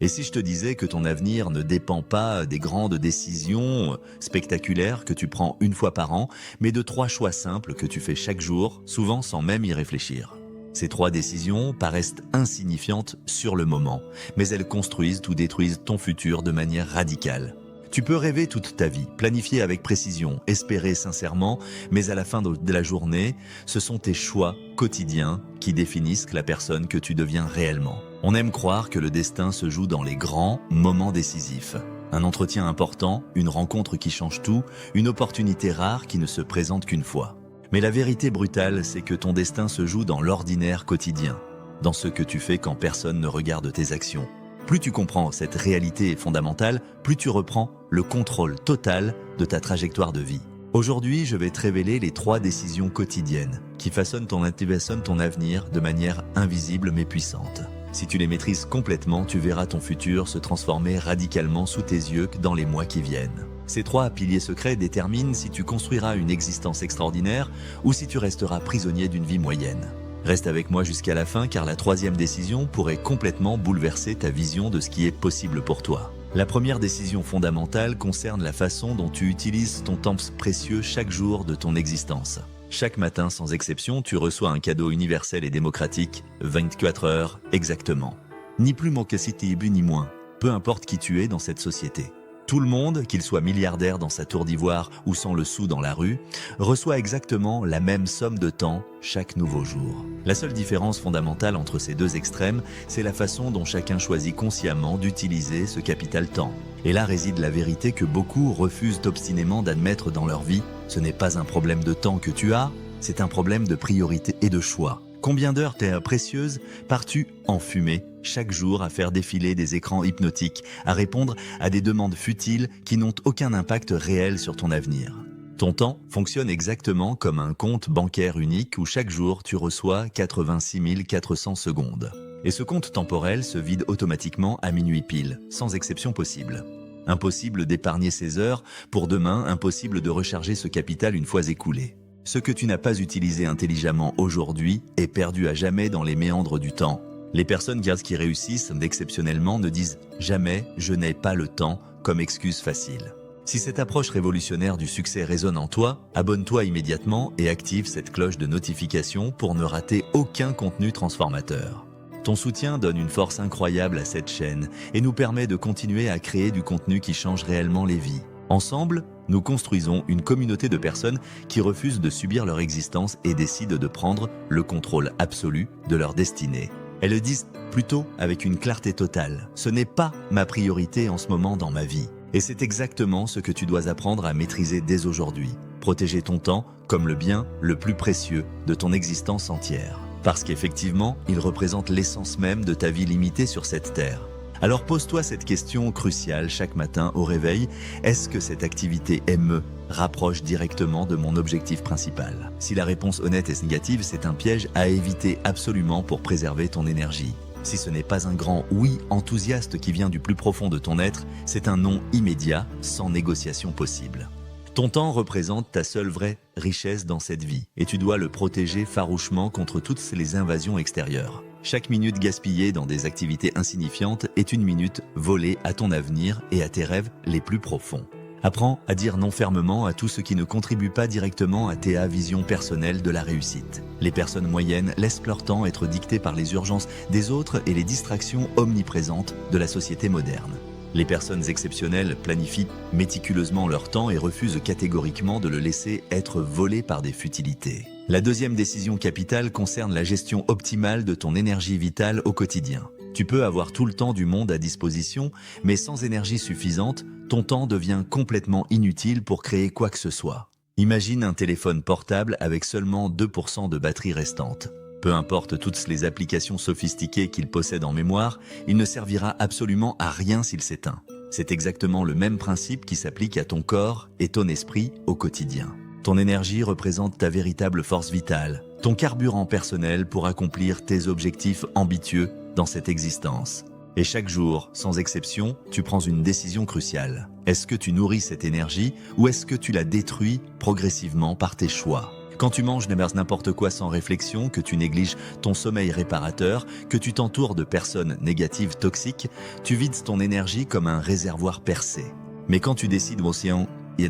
Et si je te disais que ton avenir ne dépend pas des grandes décisions spectaculaires que tu prends une fois par an, mais de 3 choix simples que tu fais chaque jour, souvent sans même y réfléchir. Ces 3 décisions paraissent insignifiantes sur le moment, mais elles construisent ou détruisent ton futur de manière radicale. Tu peux rêver toute ta vie, planifier avec précision, espérer sincèrement, mais à la fin de la journée, ce sont tes choix quotidiens qui définissent la personne que tu deviens réellement. On aime croire que le destin se joue dans les grands moments décisifs. Un entretien important, une rencontre qui change tout, une opportunité rare qui ne se présente qu'une fois. Mais la vérité brutale, c'est que ton destin se joue dans l'ordinaire quotidien, dans ce que tu fais quand personne ne regarde tes actions. Plus tu comprends cette réalité fondamentale, plus tu reprends le contrôle total de ta trajectoire de vie. Aujourd'hui, je vais te révéler les 3 décisions quotidiennes qui façonnent ton avenir de manière invisible mais puissante. Si tu les maîtrises complètement, tu verras ton futur se transformer radicalement sous tes yeux dans les mois qui viennent. Ces 3 piliers secrets déterminent si tu construiras une existence extraordinaire ou si tu resteras prisonnier d'une vie moyenne. Reste avec moi jusqu'à la fin car la 3e décision pourrait complètement bouleverser ta vision de ce qui est possible pour toi. La première décision fondamentale concerne la façon dont tu utilises ton temps précieux chaque jour de ton existence. Chaque matin, sans exception, tu reçois un cadeau universel et démocratique, 24 heures exactement. Ni plus ni moins, peu importe qui tu es dans cette société. Tout le monde, qu'il soit milliardaire dans sa tour d'ivoire ou sans le sou dans la rue, reçoit exactement la même somme de temps chaque nouveau jour. La seule différence fondamentale entre ces 2 extrêmes, c'est la façon dont chacun choisit consciemment d'utiliser ce capital temps. Et là réside la vérité que beaucoup refusent obstinément d'admettre dans leur vie. Ce n'est pas un problème de temps que tu as, c'est un problème de priorité et de choix. Combien d'heures précieuses pars-tu en fumée chaque jour à faire défiler des écrans hypnotiques, à répondre à des demandes futiles qui n'ont aucun impact réel sur ton avenir? Ton temps fonctionne exactement comme un compte bancaire unique où chaque jour tu reçois 86 400 secondes. Et ce compte temporel se vide automatiquement à minuit pile, sans exception possible. Impossible d'épargner ces heures pour demain, impossible de recharger ce capital une fois écoulé. Ce que tu n'as pas utilisé intelligemment aujourd'hui est perdu à jamais dans les méandres du temps. Les personnes qui réussissent exceptionnellement ne disent jamais « je n'ai pas le temps » comme excuse facile. Si cette approche révolutionnaire du succès résonne en toi, abonne-toi immédiatement et active cette cloche de notification pour ne rater aucun contenu transformateur. Ton soutien donne une force incroyable à cette chaîne et nous permet de continuer à créer du contenu qui change réellement les vies. Ensemble, nous construisons une communauté de personnes qui refusent de subir leur existence et décident de prendre le contrôle absolu de leur destinée. Elles le disent plutôt avec une clarté totale. Ce n'est pas ma priorité en ce moment dans ma vie. Et c'est exactement ce que tu dois apprendre à maîtriser dès aujourd'hui. Protéger ton temps comme le bien le plus précieux de ton existence entière. Parce qu'effectivement, il représente l'essence même de ta vie limitée sur cette terre. Alors pose-toi cette question cruciale chaque matin au réveil. Est-ce que cette activité me rapproche directement de mon objectif principal? Si la réponse honnête est négative, c'est un piège à éviter absolument pour préserver ton énergie. Si ce n'est pas un grand oui enthousiaste qui vient du plus profond de ton être, c'est un non immédiat, sans négociation possible. Ton temps représente ta seule vraie richesse dans cette vie et tu dois le protéger farouchement contre toutes les invasions extérieures. Chaque minute gaspillée dans des activités insignifiantes est une minute volée à ton avenir et à tes rêves les plus profonds. Apprends à dire non fermement à tout ce qui ne contribue pas directement à tes visions personnelles de la réussite. Les personnes moyennes laissent leur temps être dicté par les urgences des autres et les distractions omniprésentes de la société moderne. Les personnes exceptionnelles planifient méticuleusement leur temps et refusent catégoriquement de le laisser être volé par des futilités. La 2e décision capitale concerne la gestion optimale de ton énergie vitale au quotidien. Tu peux avoir tout le temps du monde à disposition, mais sans énergie suffisante, ton temps devient complètement inutile pour créer quoi que ce soit. Imagine un téléphone portable avec seulement 2% de batterie restante. Peu importe toutes les applications sophistiquées qu'il possède en mémoire, il ne servira absolument à rien s'il s'éteint. C'est exactement le même principe qui s'applique à ton corps et ton esprit au quotidien. Ton énergie représente ta véritable force vitale, ton carburant personnel pour accomplir tes objectifs ambitieux dans cette existence. Et chaque jour, sans exception, tu prends une décision cruciale. Est-ce que tu nourris cette énergie ou est-ce que tu la détruis progressivement par tes choix ? Quand tu manges n'importe quoi sans réflexion, que tu négliges ton sommeil réparateur, que tu t'entoures de personnes négatives toxiques, tu vides ton énergie comme un réservoir percé. Mais quand tu décides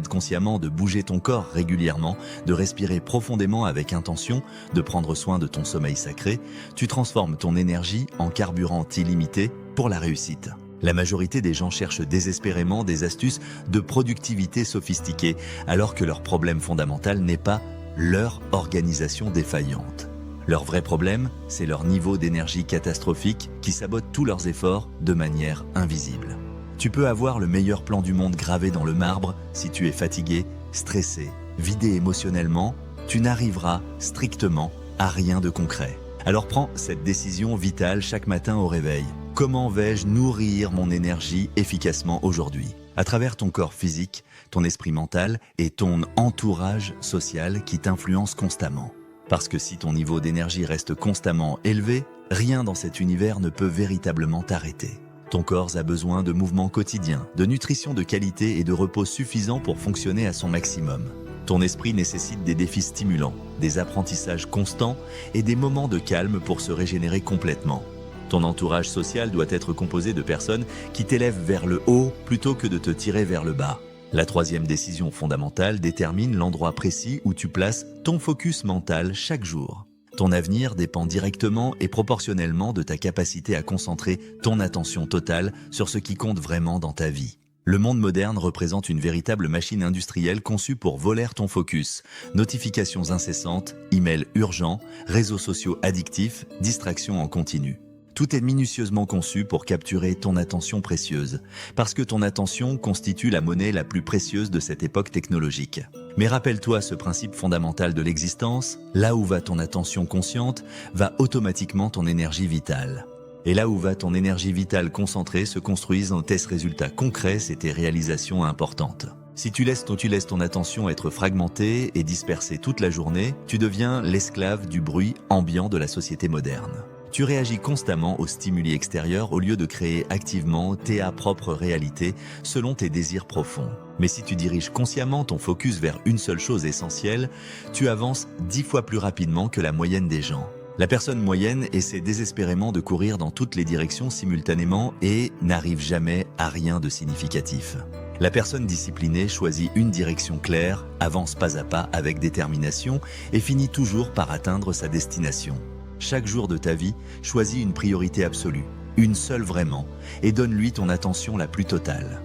consciemment de bouger ton corps régulièrement, de respirer profondément avec intention, de prendre soin de ton sommeil sacré, tu transformes ton énergie en carburant illimité pour la réussite. La majorité des gens cherchent désespérément des astuces de productivité sophistiquées, alors que leur problème fondamental n'est pas leur organisation défaillante. Leur vrai problème, c'est leur niveau d'énergie catastrophique qui sabote tous leurs efforts de manière invisible. Tu peux avoir le meilleur plan du monde gravé dans le marbre, si tu es fatigué, stressé, vidé émotionnellement, tu n'arriveras strictement à rien de concret. Alors prends cette décision vitale chaque matin au réveil. Comment vais-je nourrir mon énergie efficacement aujourd'hui ? À travers ton corps physique, ton esprit mental et ton entourage social qui t'influence constamment. Parce que si ton niveau d'énergie reste constamment élevé, rien dans cet univers ne peut véritablement t'arrêter. Ton corps a besoin de mouvements quotidiens, de nutrition de qualité et de repos suffisant pour fonctionner à son maximum. Ton esprit nécessite des défis stimulants, des apprentissages constants et des moments de calme pour se régénérer complètement. Ton entourage social doit être composé de personnes qui t'élèvent vers le haut plutôt que de te tirer vers le bas. La troisième décision fondamentale détermine l'endroit précis où tu places ton focus mental chaque jour. Ton avenir dépend directement et proportionnellement de ta capacité à concentrer ton attention totale sur ce qui compte vraiment dans ta vie. Le monde moderne représente une véritable machine industrielle conçue pour voler ton focus. Notifications incessantes, emails urgents, réseaux sociaux addictifs, distractions en continu. Tout est minutieusement conçu pour capturer ton attention précieuse, parce que ton attention constitue la monnaie la plus précieuse de cette époque technologique. Mais rappelle-toi ce principe fondamental de l'existence, là où va ton attention consciente, va automatiquement ton énergie vitale. Et là où va ton énergie vitale concentrée se construisent tes résultats concrets et tes réalisations importantes. Si tu laisses ton attention être fragmentée et dispersée toute la journée, tu deviens l'esclave du bruit ambiant de la société moderne. Tu réagis constamment aux stimuli extérieurs au lieu de créer activement ta propre réalité selon tes désirs profonds. Mais si tu diriges consciemment ton focus vers une seule chose essentielle, tu avances 10 fois plus rapidement que la moyenne des gens. La personne moyenne essaie désespérément de courir dans toutes les directions simultanément et n'arrive jamais à rien de significatif. La personne disciplinée choisit une direction claire, avance pas à pas avec détermination et finit toujours par atteindre sa destination. Chaque jour de ta vie, choisis une priorité absolue, une seule vraiment, et donne-lui ton attention la plus totale.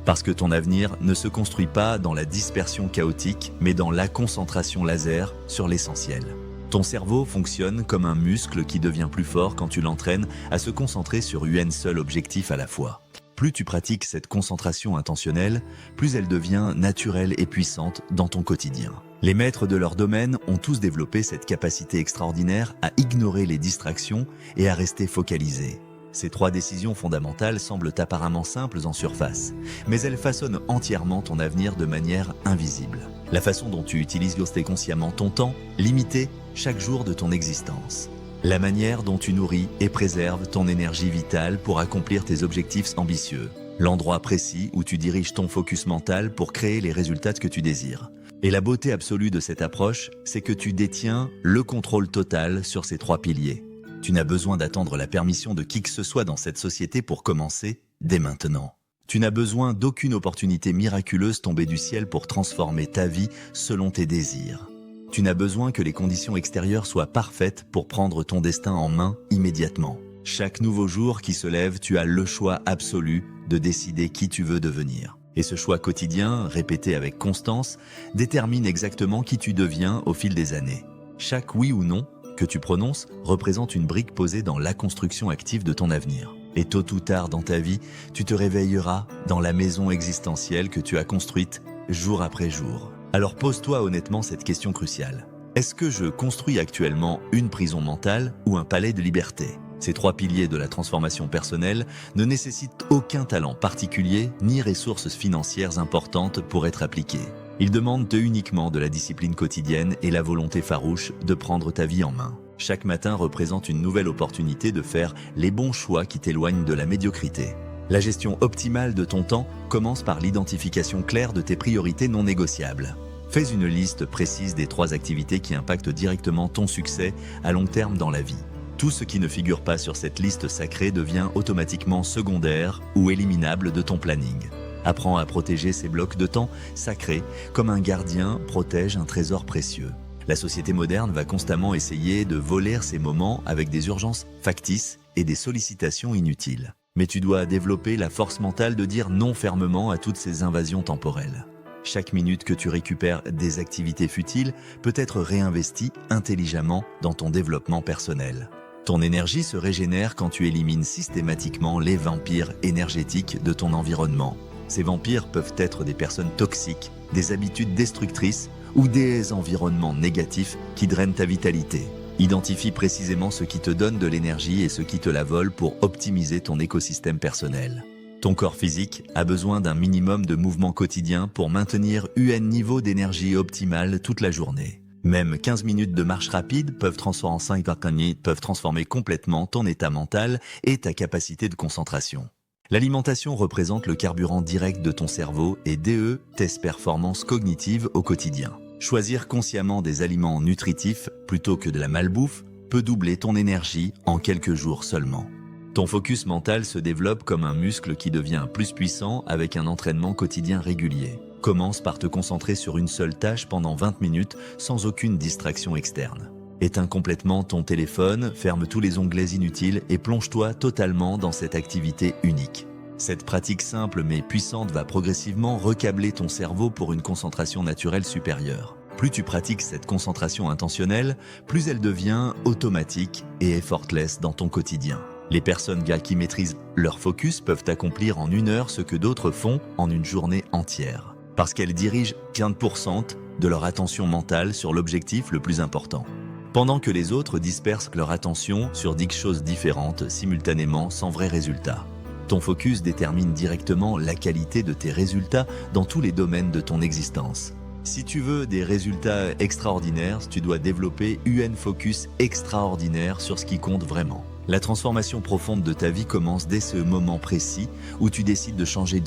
Parce que ton avenir ne se construit pas dans la dispersion chaotique, mais dans la concentration laser sur l'essentiel. Ton cerveau fonctionne comme un muscle qui devient plus fort quand tu l'entraînes à se concentrer sur un seul objectif à la fois. Plus tu pratiques cette concentration intentionnelle, plus elle devient naturelle et puissante dans ton quotidien. Les maîtres de leur domaine ont tous développé cette capacité extraordinaire à ignorer les distractions et à rester focalisés. Ces 3 décisions fondamentales semblent apparemment simples en surface, mais elles façonnent entièrement ton avenir de manière invisible. La façon dont tu utilises consciemment ton temps, limité chaque jour de ton existence. La manière dont tu nourris et préserves ton énergie vitale pour accomplir tes objectifs ambitieux. L'endroit précis où tu diriges ton focus mental pour créer les résultats que tu désires. Et la beauté absolue de cette approche, c'est que tu détiens le contrôle total sur ces 3 piliers. Tu n'as besoin d'attendre la permission de qui que ce soit dans cette société pour commencer dès maintenant. Tu n'as besoin d'aucune opportunité miraculeuse tombée du ciel pour transformer ta vie selon tes désirs. Tu n'as besoin que les conditions extérieures soient parfaites pour prendre ton destin en main immédiatement. Chaque nouveau jour qui se lève, tu as le choix absolu de décider qui tu veux devenir. Et ce choix quotidien, répété avec constance, détermine exactement qui tu deviens au fil des années. Chaque oui ou non que tu prononces représente une brique posée dans la construction active de ton avenir. Et tôt ou tard dans ta vie, tu te réveilleras dans la maison existentielle que tu as construite jour après jour. Alors pose-toi honnêtement cette question cruciale. Est-ce que je construis actuellement une prison mentale ou un palais de liberté ? Ces 3 piliers de la transformation personnelle ne nécessitent aucun talent particulier ni ressources financières importantes pour être appliqués. Ils demandent uniquement de la discipline quotidienne et la volonté farouche de prendre ta vie en main. Chaque matin représente une nouvelle opportunité de faire les bons choix qui t'éloignent de la médiocrité. La gestion optimale de ton temps commence par l'identification claire de tes priorités non négociables. Fais une liste précise des 3 activités qui impactent directement ton succès à long terme dans la vie. Tout ce qui ne figure pas sur cette liste sacrée devient automatiquement secondaire ou éliminable de ton planning. Apprends à protéger ces blocs de temps sacrés comme un gardien protège un trésor précieux. La société moderne va constamment essayer de voler ces moments avec des urgences factices et des sollicitations inutiles. Mais tu dois développer la force mentale de dire non fermement à toutes ces invasions temporelles. Chaque minute que tu récupères des activités futiles peut être réinvestie intelligemment dans ton développement personnel. Ton énergie se régénère quand tu élimines systématiquement les vampires énergétiques de ton environnement. Ces vampires peuvent être des personnes toxiques, des habitudes destructrices ou des environnements négatifs qui drainent ta vitalité. Identifie précisément ce qui te donne de l'énergie et ce qui te la vole pour optimiser ton écosystème personnel. Ton corps physique a besoin d'un minimum de mouvement quotidien pour maintenir un niveau d'énergie optimal toute la journée. Même 15 minutes de marche rapide peuvent transformer complètement ton état mental et ta capacité de concentration. L'alimentation représente le carburant direct de ton cerveau et tes performances cognitives au quotidien. Choisir consciemment des aliments nutritifs plutôt que de la malbouffe peut doubler ton énergie en quelques jours seulement. Ton focus mental se développe comme un muscle qui devient plus puissant avec un entraînement quotidien régulier. Commence par te concentrer sur une seule tâche pendant 20 minutes sans aucune distraction externe. Éteins complètement ton téléphone, ferme tous les onglets inutiles et plonge-toi totalement dans cette activité unique. Cette pratique simple mais puissante va progressivement recabler ton cerveau pour une concentration naturelle supérieure. Plus tu pratiques cette concentration intentionnelle, plus elle devient automatique et effortless dans ton quotidien. Les personnes qui maîtrisent leur focus peuvent accomplir en 1 heure ce que d'autres font en une journée entière. Parce qu'elles dirigent 15% de leur attention mentale sur l'objectif le plus important. Pendant que les autres dispersent leur attention sur 10 choses différentes simultanément sans vrai résultat. Ton focus détermine directement la qualité de tes résultats dans tous les domaines de ton existence. Si tu veux des résultats extraordinaires, tu dois développer un focus extraordinaire sur ce qui compte vraiment. La transformation profonde de ta vie commence dès ce moment précis où tu décides de changer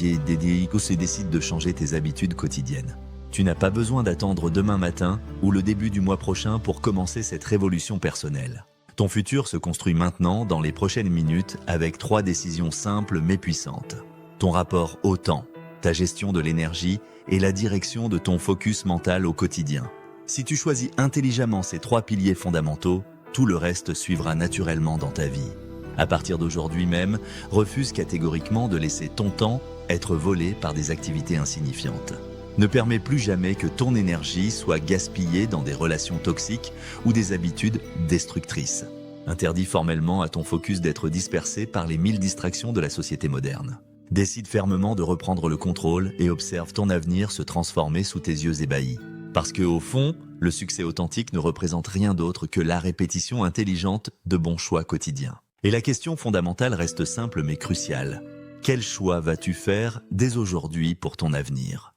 tes habitudes quotidiennes. Tu n'as pas besoin d'attendre demain matin ou le début du mois prochain pour commencer cette révolution personnelle. Ton futur se construit maintenant dans les prochaines minutes avec 3 décisions simples mais puissantes. Ton rapport au temps, ta gestion de l'énergie et la direction de ton focus mental au quotidien. Si tu choisis intelligemment ces 3 piliers fondamentaux, tout le reste suivra naturellement dans ta vie. À partir d'aujourd'hui même, refuse catégoriquement de laisser ton temps être volé par des activités insignifiantes. Ne permets plus jamais que ton énergie soit gaspillée dans des relations toxiques ou des habitudes destructrices. Interdis formellement à ton focus d'être dispersé par les 1000 distractions de la société moderne. Décide fermement de reprendre le contrôle et observe ton avenir se transformer sous tes yeux ébahis. Parce que, au fond, le succès authentique ne représente rien d'autre que la répétition intelligente de bons choix quotidiens. Et la question fondamentale reste simple mais cruciale. Quel choix vas-tu faire dès aujourd'hui pour ton avenir ?